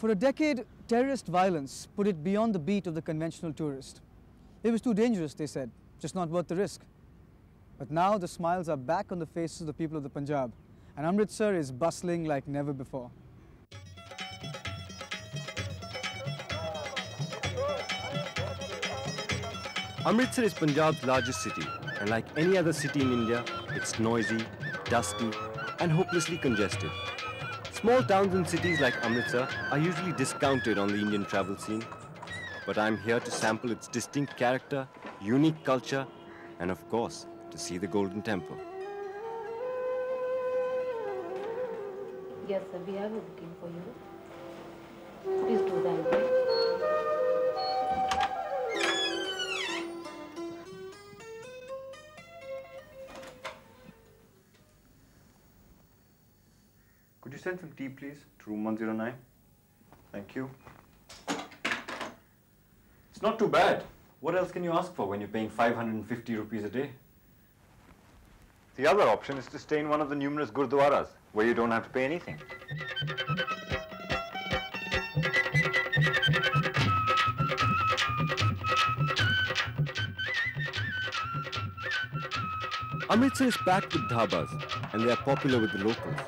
For a decade, terrorist violence put it beyond the beat of the conventional tourist. It was too dangerous, they said, just not worth the risk. But now the smiles are back on the faces of the people of the Punjab, and Amritsar is bustling like never before. Amritsar is Punjab's largest city, and like any other city in India, it's noisy, dusty, and hopelessly congested. Small towns and cities like Amritsar are usually discounted on the Indian travel scene, but I'm here to sample its distinct character, unique culture, and of course, to see the Golden Temple. Yes, sir, we have a booking for you. Please do that. Could you send some tea, please, to room 109? Thank you. It's not too bad. What else can you ask for when you're paying 550 rupees a day? The other option is to stay in one of the numerous gurdwaras, where you don't have to pay anything. Amritsar is packed with dhabas, and they are popular with the locals.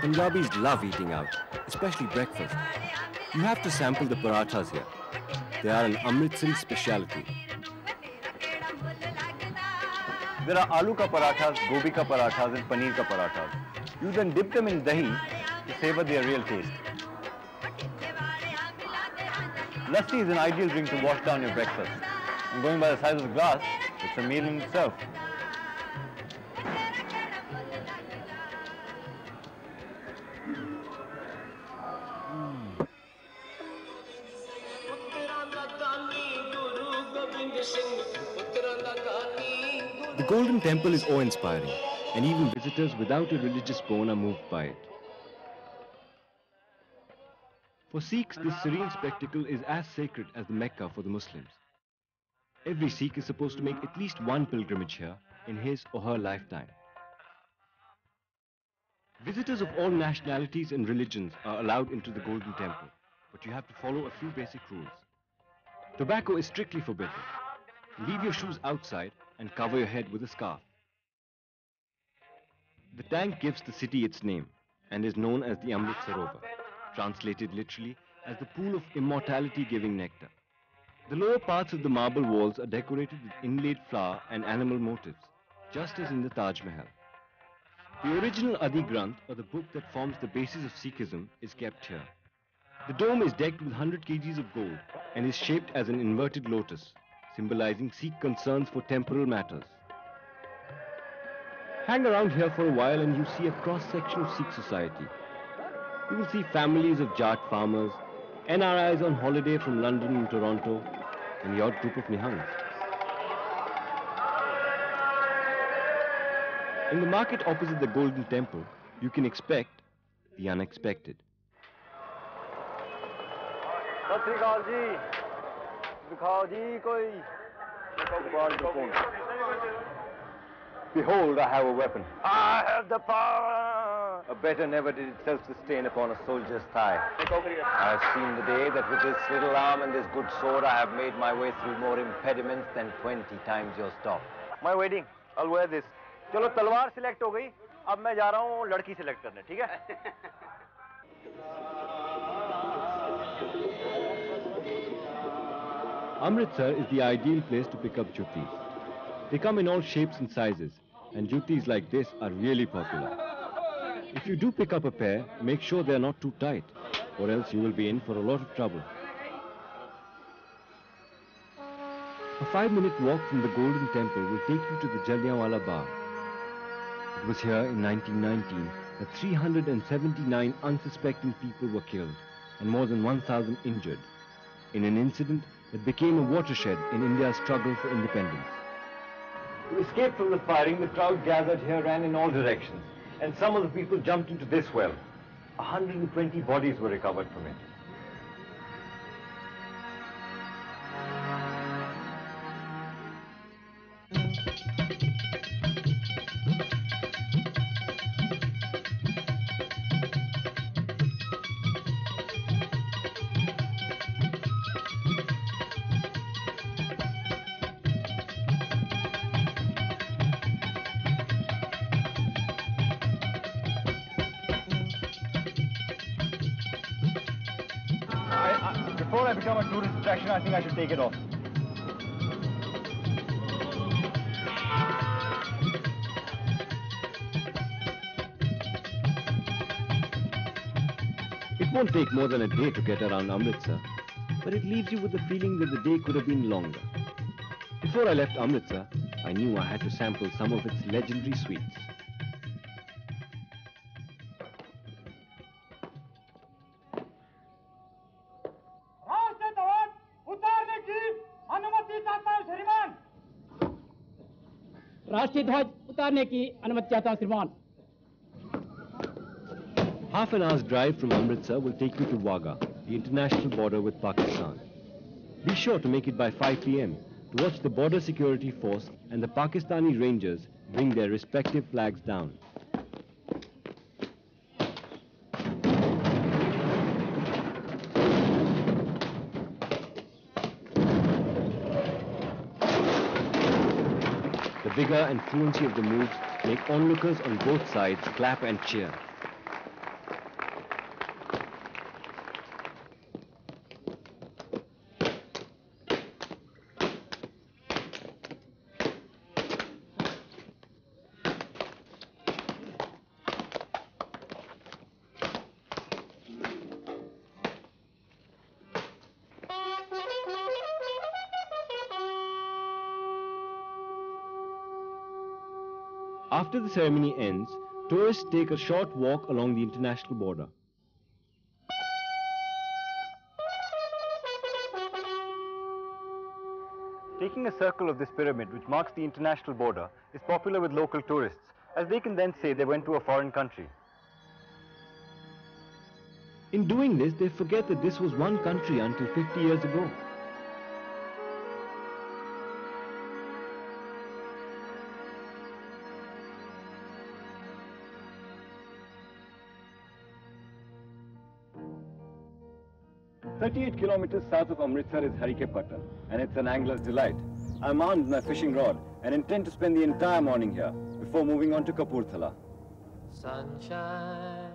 Punjabis love eating out, especially breakfast. You have to sample the parathas here. They are an Amritsari speciality. There are aloo ka parathas, gobi ka parathas, and paneer ka parathas. You then dip them in dahi to savor their real taste. Lassi is an ideal drink to wash down your breakfast. And going by the size of the glass, it's a meal in itself. The Golden Temple is awe-inspiring, and even visitors without a religious bone are moved by it. For Sikhs, this serene spectacle is as sacred as the Mecca for the Muslims. Every Sikh is supposed to make at least one pilgrimage here in his or her lifetime. Visitors of all nationalities and religions are allowed into the Golden Temple, but you have to follow a few basic rules. Tobacco is strictly forbidden. Leave your shoes outside and cover your head with a scarf. The tank gives the city its name and is known as the Amrit Sarovar, translated literally as the pool of immortality giving nectar. The lower parts of the marble walls are decorated with inlaid flower and animal motifs, just as in the Taj Mahal. The original Adi Granth, or the book that forms the basis of Sikhism, is kept here. The dome is decked with 100 kgs of gold and is shaped as an inverted lotus, symbolizing Sikh concerns for temporal matters. Hang around here for a while and you see a cross-section of Sikh society. You will see families of Jat farmers, NRIs on holiday from London and Toronto, and the odd group of Nihangs. In the market opposite the Golden Temple, you can expect the unexpected. Behold, I have a weapon. I have the power. A better never did itself sustain upon a soldier's thigh. I have seen the day that with this little arm and this good sword, I have made my way through more impediments than 20 times your stop. My wedding, I'll wear this. चलो तलवार select हो गई, अब मैं जा रहा हूँ लड़की सिलेक्ट करने, ठीक है? Amritsar is the ideal place to pick up juttis. They come in all shapes and sizes, and juttis like this are really popular. If you do pick up a pair, make sure they are not too tight, or else you will be in for a lot of trouble. A 5-minute walk from the Golden Temple will take you to the Jallianwala Bagh. It was here in 1919 that 379 unsuspecting people were killed and more than 1,000 injured in an incident that became a watershed in India's struggle for independence. To escape from the firing, the crowd gathered here ran in all directions, and some of the people jumped into this well. 120 bodies were recovered from it. I become a tourist attraction, I think I should take it off. It won't take more than a day to get around Amritsar, but it leaves you with the feeling that the day could have been longer. Before I left Amritsar, I knew I had to sample some of its legendary sweets. राष्ट्रीय ध्वज उतारने की अनुमति चाहता हूं श्रीमान. Half an hour's drive from Amritsar will take you to Wagah, the international border with Pakistan. Be sure to make it by 5 p.m. to watch the Border Security Force and the Pakistani Rangers bring their respective flags down. The vigor and fluency of the moves make onlookers on both sides clap and cheer. After the ceremony ends, tourists take a short walk along the international border. Taking a circle of this pyramid, which marks the international border, is popular with local tourists, as they can then say they went to a foreign country. In doing this, they forget that this was one country until 50 years ago. "38 kilometers south of Amritsar is Harikepata, and it's an angler's delight. I'm armed with my fishing rod and intend to spend the entire morning here before moving on to Kapurthala." Sunshine.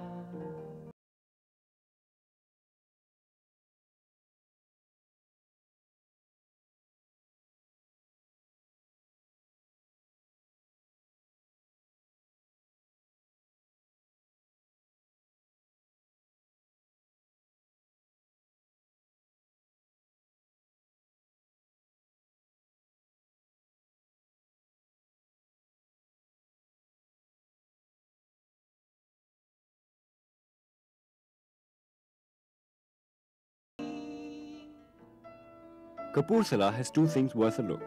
Kapurthala has two things worth a look.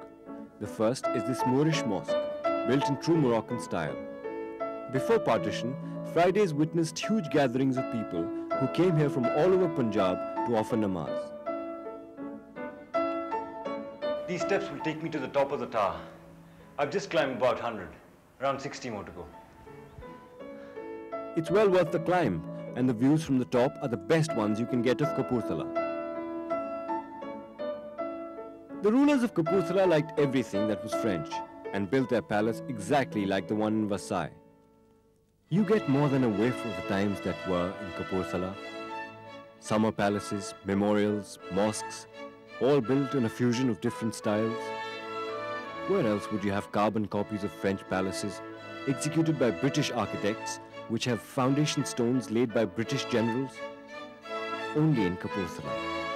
The first is this Moorish mosque, built in true Moroccan style. Before partition, Fridays witnessed huge gatherings of people who came here from all over Punjab to offer namaz. These steps will take me to the top of the tower. I've just climbed about 100, around 60 more to go. It's well worth the climb, and the views from the top are the best ones you can get of Kapurthala. The rulers of Kapurthala liked everything that was French and built their palace exactly like the one in Versailles. You get more than a whiff of the times that were in Kapurthala. Summer palaces, memorials, mosques, all built in a fusion of different styles. Where else would you have carbon copies of French palaces executed by British architects which have foundation stones laid by British generals? Only in Kapurthala.